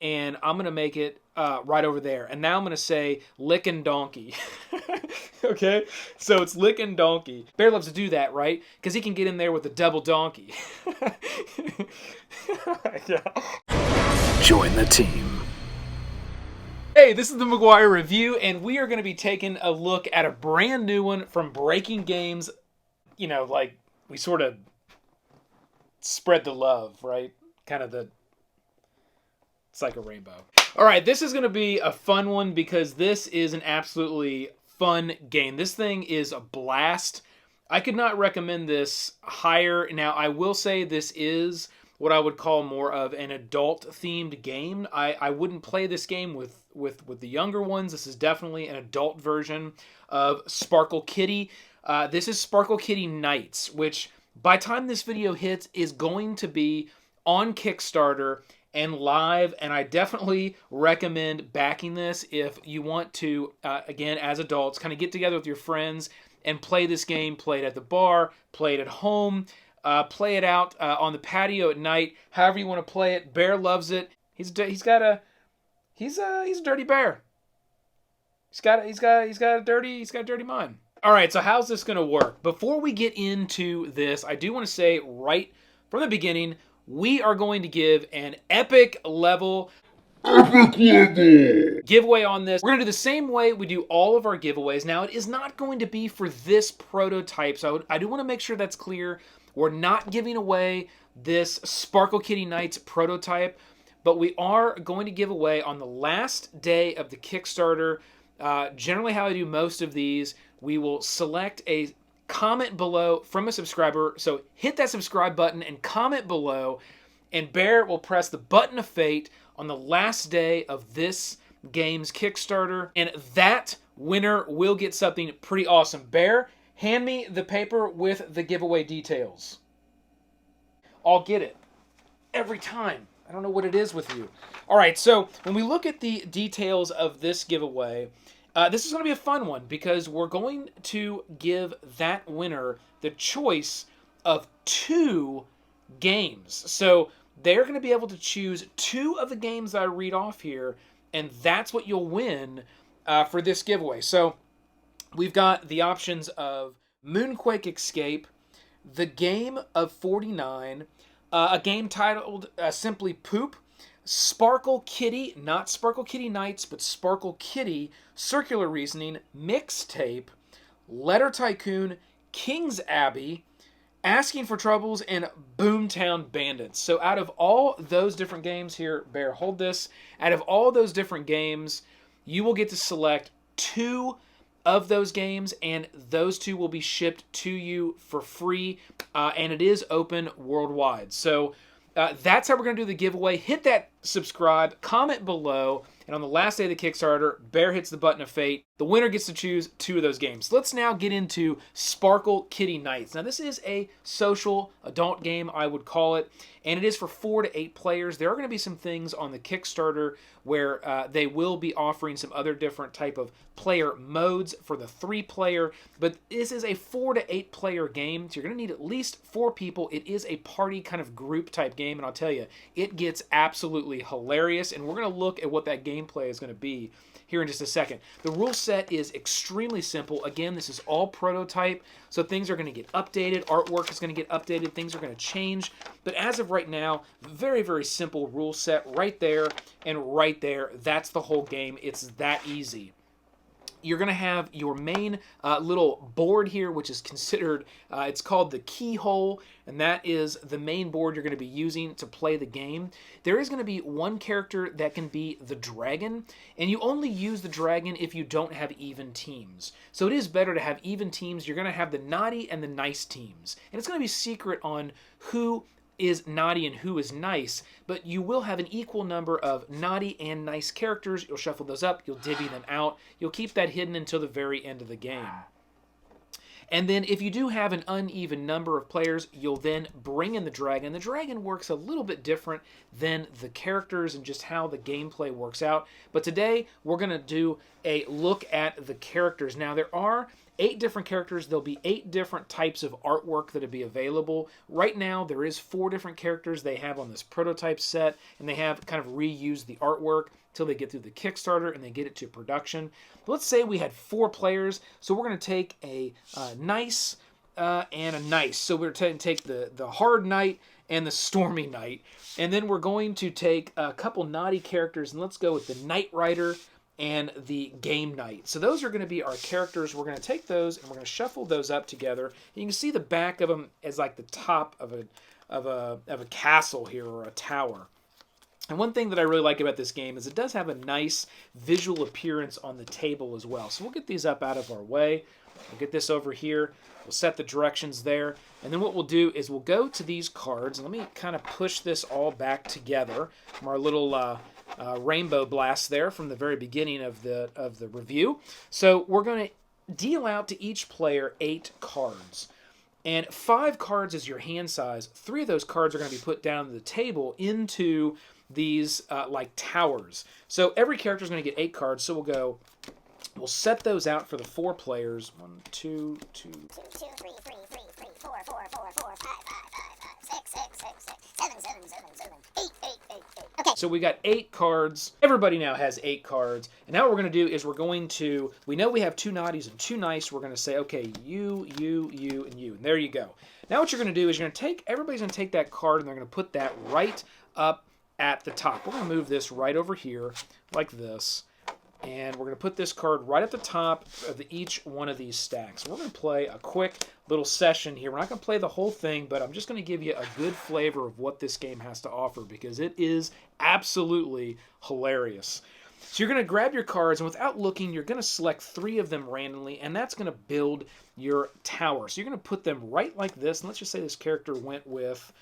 and I'm going to make it right over there. And now I'm going to say lickin' donkey. Okay? So it's lickin' donkey. Bear loves to do that, right? Because he can get in there with a double donkey. Yeah. Join the team. Hey, this is the McGuire Review, and we are going to be taking a look at a brand new one from Breaking Games. You know, like, we sort of spread the love, right? Kind of the... It's like a rainbow. All right, this is going to be a fun one because this is an absolutely fun game. This thing is a blast. I could not recommend this higher. Now, I will say this is what I would call more of an adult-themed game. I wouldn't play this game with the younger ones. This is definitely an adult version of Sparkle Kitty. This is Sparkle Kitty Nights, which by the time this video hits is going to be on Kickstarter and live, and I definitely recommend backing this if you want to, again, as adults, kind of get together with your friends and play this game. Play it at the bar, play it at home, play it out on the patio at night, however you want to play it. Bear loves it. He's a dirty bear. He's got a dirty mind. All right, so how's this going to work? Before we get into this, I do want to say right from the beginning, we are going to give an epic level giveaway on this. We're going to do the same way we do all of our giveaways. Now, it is not going to be for this prototype, so I do want to make sure that's clear. We're not giving away this Sparkle Kitty Nights prototype, but we are going to give away on the last day of the Kickstarter. Generally, how I do most of these, we will select a comment below from a subscriber. So hit that subscribe button and comment below, and Bear will press the button of fate on the last day of this game's Kickstarter, and that winner will get something pretty awesome. Bear, hand me the paper with the giveaway details. I'll get it every time. I don't know what it is with you. All right, so when we look at the details of this giveaway, this is going to be a fun one because we're going to give that winner the choice of 2 games. So they're going to be able to choose 2 of the games that I read off here, and that's what you'll win for this giveaway. So we've got the options of Moonquake Escape, The Game of 49, a game titled simply Poop, Sparkle Kitty, not Sparkle Kitty Nights, but Sparkle Kitty, Circular Reasoning, Mixtape, Letter Tycoon, King's Abbey, Asking for Troubles, and Boomtown Bandits. So out of all those different games here, Bear, hold this. Out of all those different games, you will get to select 2 of those games, and those 2 will be shipped to you for free, and it is open worldwide. So that's how we're going to do the giveaway. Hit that subscribe, comment below, and on the last day of the Kickstarter, Bear hits the button of fate. The winner gets to choose 2 of those games. Let's now get into Sparkle Kitty Nights. Now, this is a social adult game, I would call it, and it is for 4 to 8 players. There are going to be some things on the Kickstarter where they will be offering some other different type of player modes for the 3-player, but this is a 4 to 8 player game, so you're going to need at least 4 people. It is a party kind of group type game, and I'll tell you, it gets absolutely hilarious, and we're going to look at what that gameplay is going to be here in just a second. The rule set is extremely simple. Again, this is all prototype, so things are going to get updated. Artwork is going to get updated. Things are going to change. But as of right now, very, very simple rule set right there and right there. That's the whole game. It's that easy. You're going to have your main little board here, which is considered, it's called the keyhole, and that is the main board you're going to be using to play the game. There is going to be one character that can be the dragon, and you only use the dragon if you don't have even teams. So it is better to have even teams. You're going to have the naughty and the nice teams, and it's going to be secret on who is naughty and who is nice, but you will have an equal number of naughty and nice characters. You'll shuffle those up, you'll divvy them out, you'll keep that hidden until the very end of the game. And then if you do have an uneven number of players, you'll then bring in the dragon. The dragon works a little bit different than the characters and just how the gameplay works out. But today, we're going to do a look at the characters. Now, there are 8 different characters. There'll be 8 different types of artwork that'll be available. Right now, there is 4 different characters they have on this prototype set, and they have kind of reused the artwork until they get through the Kickstarter and they get it to production. But let's say we had 4 players, so we're going to take a nice and a nice. So we're going to take the hard knight and the stormy knight, and then we're going to take a couple naughty characters, and let's go with the Knight Rider and the Game Knight. So those are going to be our characters. We're going to take those and we're going to shuffle those up together. You can see the back of them as like the top of a castle here, or a tower. And one thing that I really like about this game is it does have a nice visual appearance on the table as well. So we'll get these up out of our way. We'll get this over here. We'll set the directions there. And then what we'll do is we'll go to these cards. And let me kind of push this all back together from our little rainbow blast there from the very beginning of the review. So we're going to deal out to each player 8 cards. And 5 cards is your hand size. 3 of those cards are going to be put down the table into these like towers. So every character is going to get 8 cards. So we'll set those out for the 4 players. 1, 2, 2, 3, 3, 4, 4, 4, 4, 5, 5, 5, 6, 6, 6, 6, 7, 7, 7, 7, 8, 8, 8, 8. Okay. So we got 8 cards. Everybody now has 8 cards. And now what we're going to do is we're going to, we know we have 2 naughties and 2 nice. We're going to say, okay, you, and you. And there you go. Now what you're going to do is you're going to take, everybody's going to take that card and they're going to put that right up at the top. We're going to move this right over here like this. And we're going to put this card right at the top of each one of these stacks. We're going to play a quick little session here. We're not going to play the whole thing, but I'm just going to give you a good flavor of what this game has to offer because it is absolutely hilarious. So you're going to grab your cards, and without looking, you're going to select 3 of them randomly, and that's going to build your tower. So you're going to put them right like this. And let's just say this character went with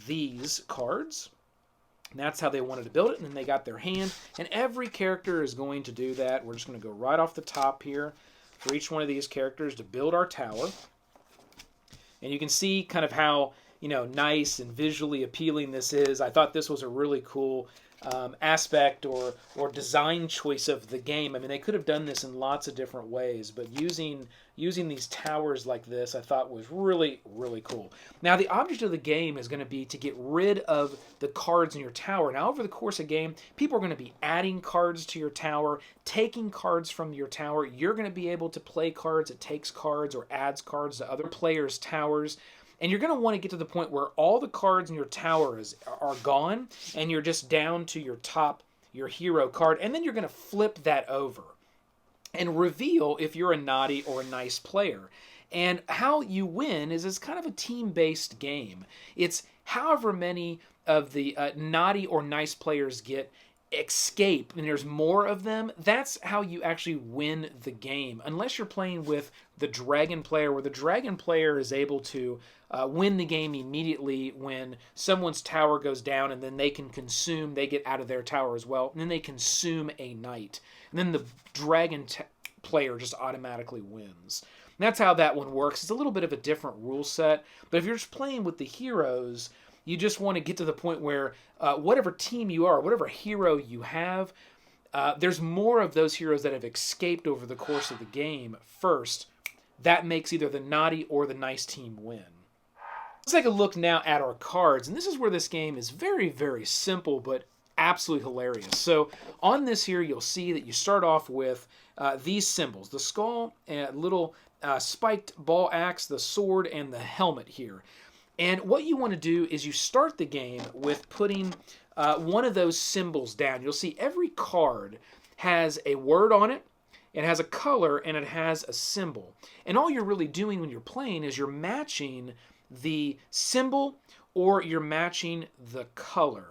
these cards. And that's how they wanted to build it, and then they got their hand. And every character is going to do that. We're just going to go right off the top here for each one of these characters to build our tower. And you can see kind of how, you know, nice and visually appealing this is. I thought this was a really cool aspect or design choice of the game. I mean, they could have done this in lots of different ways, but using these towers like this I thought was really, really cool. Now, the object of the game is going to be to get rid of the cards in your tower. Now, over the course of the game, people are going to be adding cards to your tower, taking cards from your tower. You're going to be able to play cards. It takes cards or adds cards to other players' towers. And you're going to want to get to the point where all the cards in your tower are gone, and you're just down to your top, your hero card, and then you're going to flip that over and reveal if you're a naughty or a nice player. And how you win is it's kind of a team-based game. It's however many of the naughty or nice players get escape, and there's more of them, that's how you actually win the game. Unless you're playing with the dragon player, where the dragon player is able to win the game immediately when someone's tower goes down, and then they get out of their tower as well, and then they consume a knight. And then the dragon player just automatically wins. And that's how that one works. It's a little bit of a different rule set, but if you're just playing with the heroes, you just want to get to the point where whatever team you are, whatever hero you have, there's more of those heroes that have escaped over the course of the game first. That makes either the naughty or the nice team win. Let's take a look now at our cards. And this is where this game is very, very simple, but absolutely hilarious. So on this here, you'll see that you start off with these symbols. The skull, a little spiked ball axe, the sword, and the helmet here. And what you want to do is you start the game with putting one of those symbols down. You'll see every card has a word on it, it has a color, and it has a symbol. And all you're really doing when you're playing is you're matching the symbol or you're matching the color.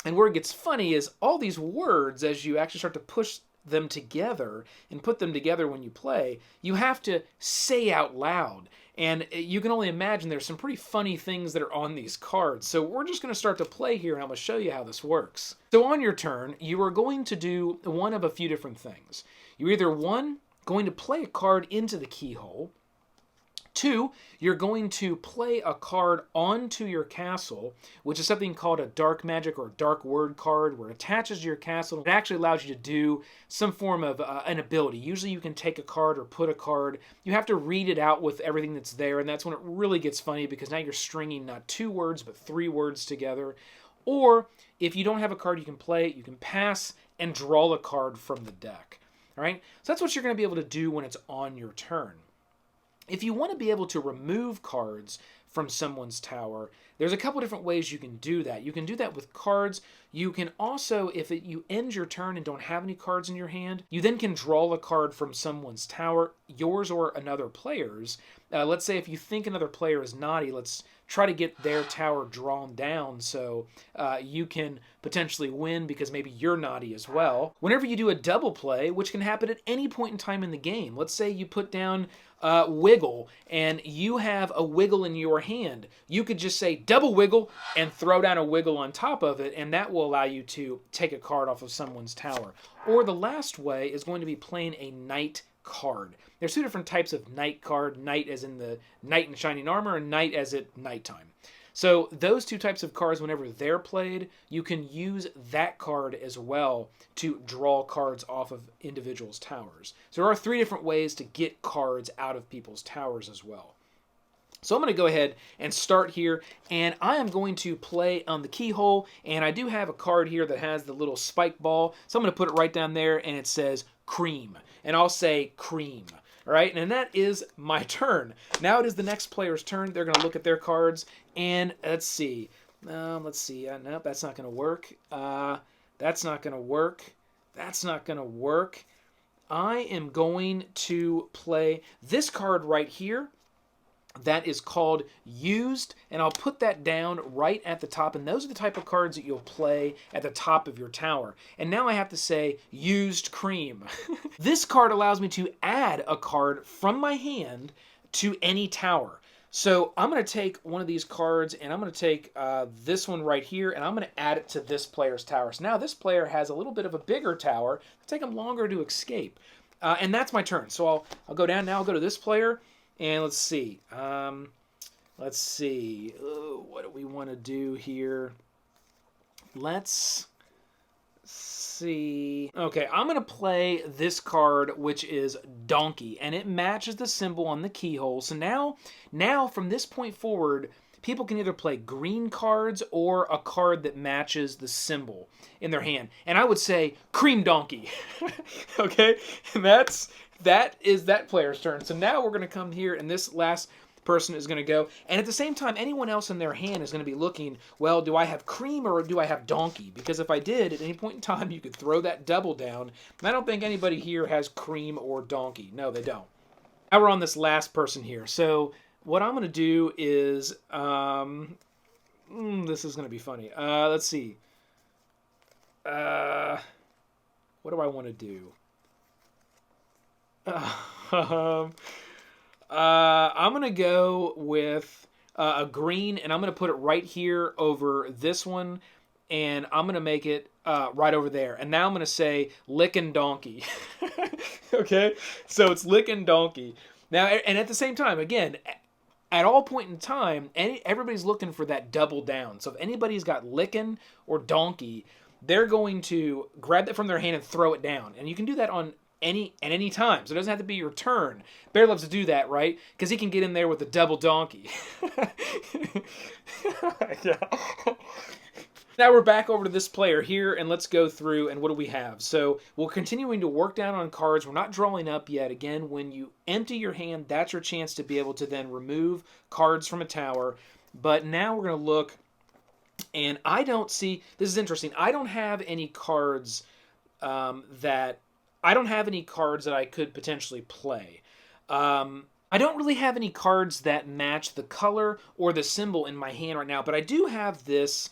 And where it gets funny is all these words, as you actually start to push them together and put them together when you play, you have to say out loud. And you can only imagine there's some pretty funny things that are on these cards. So we're just going to start to play here, and I'm going to show you how this works. So on your turn, you are going to do one of a few different things. You're either, 1, going to play a card into the keyhole, Two, you're going to play a card onto your castle, which is something called a dark magic or dark word card, where it attaches to your castle. It actually allows you to do some form of an ability. Usually you can take a card or put a card. You have to read it out with everything that's there, and that's when it really gets funny, because now you're stringing not 2 words, but 3 words together. Or if you don't have a card you can play, you can pass and draw a card from the deck. All right? So that's what you're going to be able to do when it's on your turn. If you want to be able to remove cards from someone's tower, there's a couple different ways you can do that. You can do that with cards. You can also, if you end your turn and don't have any cards in your hand, you then can draw a card from someone's tower, yours or another player's. Let's say if you think another player is naughty, let's try to get their tower drawn down so you can potentially win because maybe you're naughty as well. Whenever you do a double play, which can happen at any point in time in the game, let's say you put down wiggle and you have a wiggle in your hand, you could just say double wiggle and throw down a wiggle on top of it, and that will allow you to take a card off of someone's tower. Or the last way is going to be playing a knight card. There's 2 different types of knight card, knight as in the knight in shining armor, and knight as at nighttime. So those 2 types of cards, whenever they're played, you can use that card as well to draw cards off of individuals' towers. So there are 3 different ways to get cards out of people's towers as well. So I'm going to go ahead and start here, and I am going to play on the keyhole, and I do have a card here that has the little spike ball, so I'm going to put it right down there, and it says cream, and I'll say cream. All right, and that is my turn. Now it is the next player's turn. They're going to look at their cards, and let's see. Nope, that's not going to work. That's not going to work. That's not going to work. I am going to play this card right here. That is called used, and I'll put that down right at the top, and those are the type of cards that you'll play at the top of your tower. And now I have to say used cream. This card allows me to add a card from my hand to any tower. So I'm going to take one of these cards, and I'm going to take this one right here, and I'm going to add it to this player's tower. So now this player has a little bit of a bigger tower. It'll take them longer to escape. And that's my turn. So I'll go down now. I'll go to this player. And let's see. What do we want to do here? Let's see. Okay, I'm going to play this card, which is donkey, and it matches the symbol on the keyhole. So now from this point forward, people can either play green cards or a card that matches the symbol in their hand. And I would say cream donkey. Okay? And that is that player's turn. So now we're going to come here, and this last person is going to go. And at the same time, anyone else in their hand is going to be looking, well, do I have cream or do I have donkey? Because if I did, at any point in time, you could throw that double down. And I don't think anybody here has cream or donkey. No, they don't. Now we're on this last person here. So what I'm going to do is, this is going to be funny. Let's see. What do I want to do? I'm going to go with a green, and I'm going to put it right here over this one, and I'm going to make it right over there. And now I'm going to say lickin' donkey. Okay? So it's lickin' donkey. Now, and at the same time, again, at all point in time, everybody's looking for that double down. So if anybody's got lickin' or donkey, they're going to grab that from their hand and throw it down. And you can do that at any time. So it doesn't have to be your turn. Bear loves to do that, right? Because he can get in there with a double donkey. Yeah. Now we're back over to this player here, and let's go through, and what do we have? So we're continuing to work down on cards. We're not drawing up yet. Again, when you empty your hand, that's your chance to be able to then remove cards from a tower. But now we're going to look, and I don't see, this is interesting, I don't have any cards that I could potentially play. I don't really have any cards that match the color or the symbol in my hand right now, but I do have this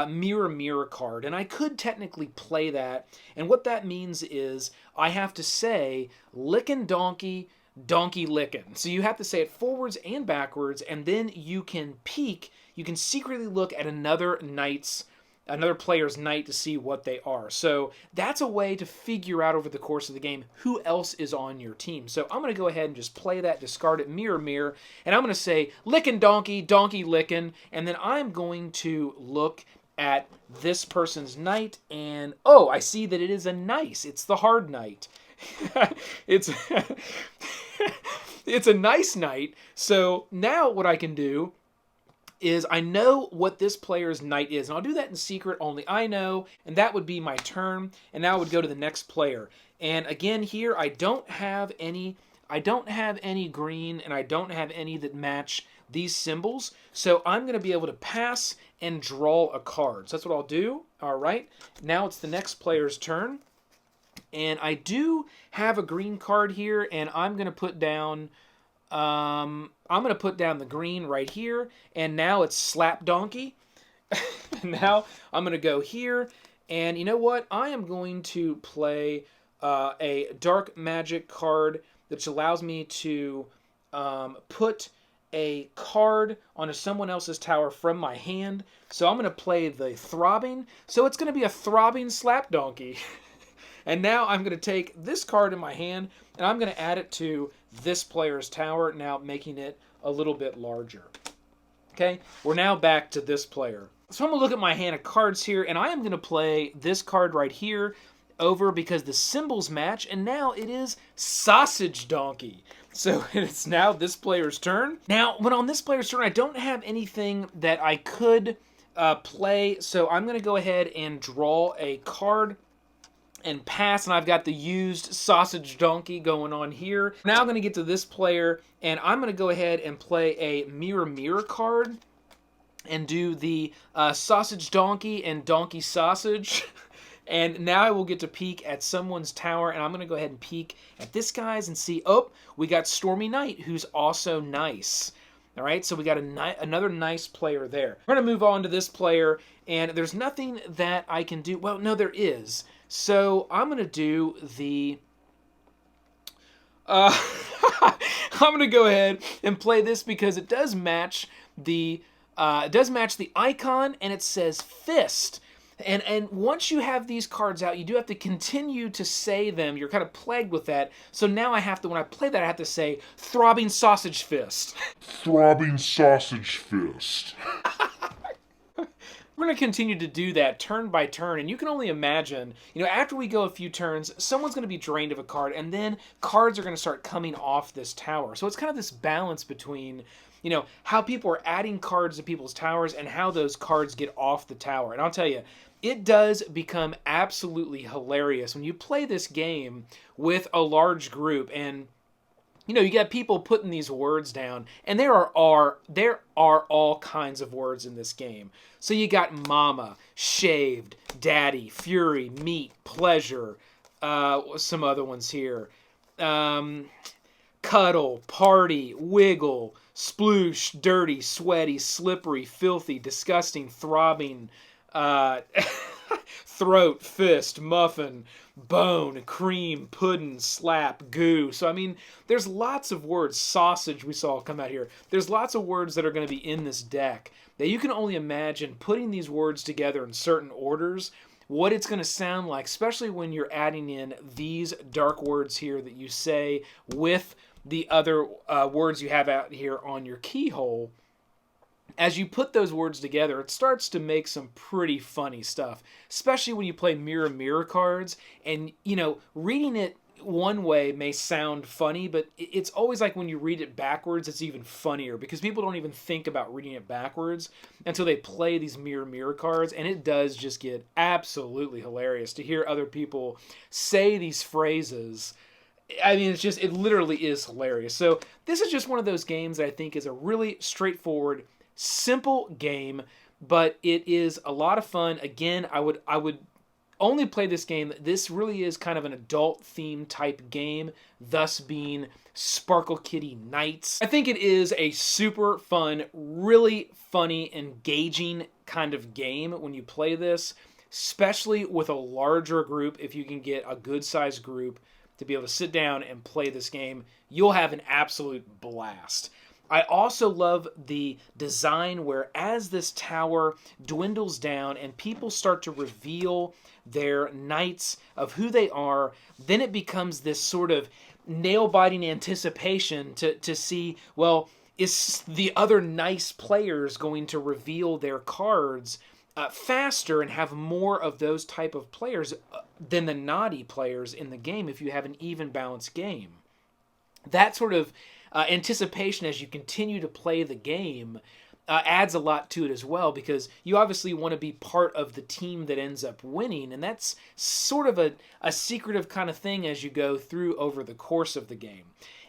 mirror card, and I could technically play that. And what that means is I have to say lickin' donkey, donkey lickin'. So you have to say it forwards and backwards, and then you can peek, you can secretly look at another knight's another player's knight to see what they are. So that's a way to figure out over the course of the game who else is on your team. So I'm going to go ahead and just play that, discard it, mirror, mirror, and I'm going to say lickin' donkey, donkey lickin', and then I'm going to look at this person's knight, and oh, I see that it is a nice. It's the hard knight. it's it's a nice knight. So now what I can do is I know what this player's knight is, and I'll do that in secret, only I know, and that would be my turn, and now I would go to the next player. And again here, I don't have any green, and I don't have any that match these symbols, so I'm going to be able to pass and draw a card. So that's what I'll do. All right, now it's the next player's turn, and I do have a green card here, and I'm going to put down the green right here, and now it's Slap Donkey. Now I'm going to go here, and you know what? I am going to play a Dark Magic card, which allows me to put a card onto someone else's tower from my hand. So I'm going to play the Throbbing. So it's going to be a Throbbing Slap Donkey. And now I'm going to take this card in my hand, and I'm going to add it to this player's tower, now making it a little bit larger. Okay, we're now back to this player. So I'm going to look at my hand of cards here, and I am going to play this card right here over because the symbols match, and now it is Sausage Donkey. So it's now this player's turn. Now, when on this player's turn, I don't have anything that I could play, so I'm going to go ahead and draw a card and pass, and I've got the used Sausage Donkey going on here. Now I'm going to get to this player, and I'm going to go ahead and play a Mirror Mirror card and do the Sausage Donkey and Donkey Sausage. And now I will get to peek at someone's tower, and I'm going to go ahead and peek at this guy's and see, oh, we got Stormy Knight, who's also nice. All right, so we got another nice player there. We're going to move on to this player, and there's nothing that I can do. Well, no, there is. So I'm going to do the... I'm going to go ahead and play this because it does match the icon, and it says fist. And once you have these cards out, you do have to continue to say them. You're kind of plagued with that. So now I have to, when I play that, I have to say Throbbing Sausage Fist. Throbbing Sausage Fist. We're going to continue to do that turn by turn, and you can only imagine, after we go a few turns, someone's going to be drained of a card, and then cards are going to start coming off this tower. So it's kind of this balance between, how people are adding cards to people's towers and how those cards get off the tower. And I'll tell you, it does become absolutely hilarious when you play this game with a large group, and you got people putting these words down, and there are all kinds of words in this game. So you got mama, shaved, daddy, fury, meat, pleasure, some other ones here, cuddle, party, wiggle, sploosh, dirty, sweaty, slippery, filthy, disgusting, throbbing, throat, fist, muffin, bone, cream, pudding, slap, goo. So, there's lots of words. Sausage, we saw come out here. There's lots of words that are going to be in this deck that you can only imagine putting these words together in certain orders, what it's going to sound like, especially when you're adding in these dark words here that you say with the other words you have out here on your keyhole. As you put those words together, it starts to make some pretty funny stuff, especially when you play Mirror Mirror cards. And, reading it one way may sound funny, but it's always like when you read it backwards, it's even funnier because people don't even think about reading it backwards until they play these Mirror Mirror cards. And it does just get absolutely hilarious to hear other people say these phrases. It literally is hilarious. So this is just one of those games that I think is a really straightforward, simple game, but it is a lot of fun. Again, I would only play this game. This really is kind of an adult theme type game, thus being Sparkle Kitty Nights. I think it is a super fun, really funny, engaging kind of game when you play this, especially with a larger group. If you can get a good sized group to be able to sit down and play this game, you'll have an absolute blast. I also love the design where as this tower dwindles down and people start to reveal their knights of who they are, then it becomes this sort of nail-biting anticipation to see, well, is the other nice players going to reveal their cards faster and have more of those type of players than the naughty players in the game if you have an even balanced game. That sort of anticipation as you continue to play the game adds a lot to it as well, because you obviously want to be part of the team that ends up winning, and that's sort of a secretive kind of thing as you go through over the course of the game.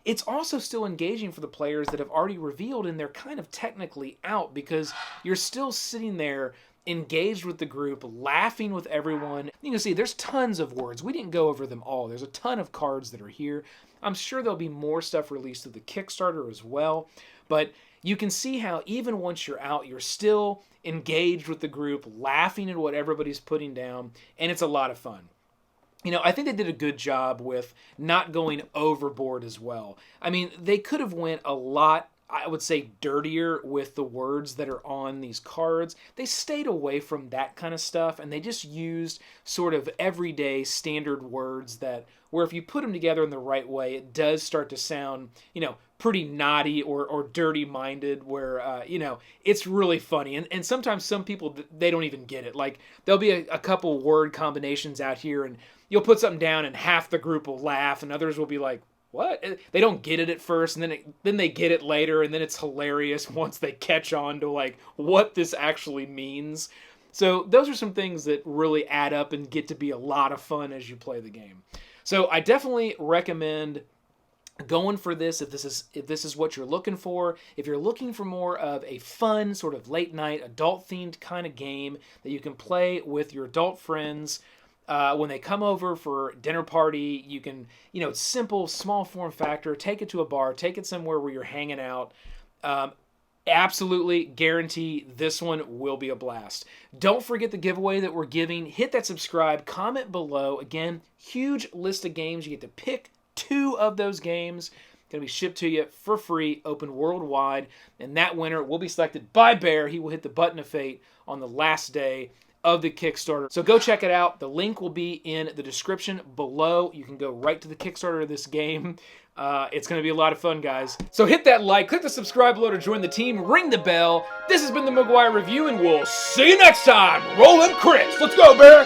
It's also still engaging for the players that have already revealed, and they're kind of technically out because you're still sitting there engaged with the group, laughing with everyone. You can see there's tons of words. We didn't go over them all. There's a ton of cards that are here. I'm sure there'll be more stuff released through the Kickstarter as well. But you can see how even once you're out, you're still engaged with the group, laughing at what everybody's putting down, and it's a lot of fun. You know, I think they did a good job with not going overboard as well. I mean, they could have went a lot, I would say, dirtier with the words that are on these cards. They stayed away from that kind of stuff, and they just used sort of everyday standard words that, where if you put them together in the right way, it does start to sound, you know, pretty naughty or dirty-minded, where, you know, it's really funny. And sometimes some people, they don't even get it. Like, there'll be a couple word combinations out here, and you'll put something down, and half the group will laugh, and others will be like, what? They don't get it at first, and then they get it later, and then it's hilarious once they catch on to, like, what this actually means. So those are some things that really add up and get to be a lot of fun as you play the game. So I definitely recommend going for this if this is what you're looking for. If you're looking for more of a fun, sort of late night, adult-themed kind of game that you can play with your adult friends, when they come over for dinner party, you can, you know, it's simple, small form factor, take it to a bar, take it somewhere where you're hanging out. Absolutely guarantee this one will be a blast. Don't forget the giveaway that we're giving. Hit that subscribe, comment below. Again, huge list of games. You get to pick 2 of those games. Going to be shipped to you for free, open worldwide. And that winner will be selected by Bear. He will hit the button of fate on the last day of the Kickstarter. So go check it out. The link will be in the description below. You can go right to the Kickstarter of this game. It's going to be a lot of fun, guys. So hit that like, click the subscribe below to join the team, ring the bell. This has been the McGuire Review, and we'll see you next time. Roll them crits. Let's go, Bear.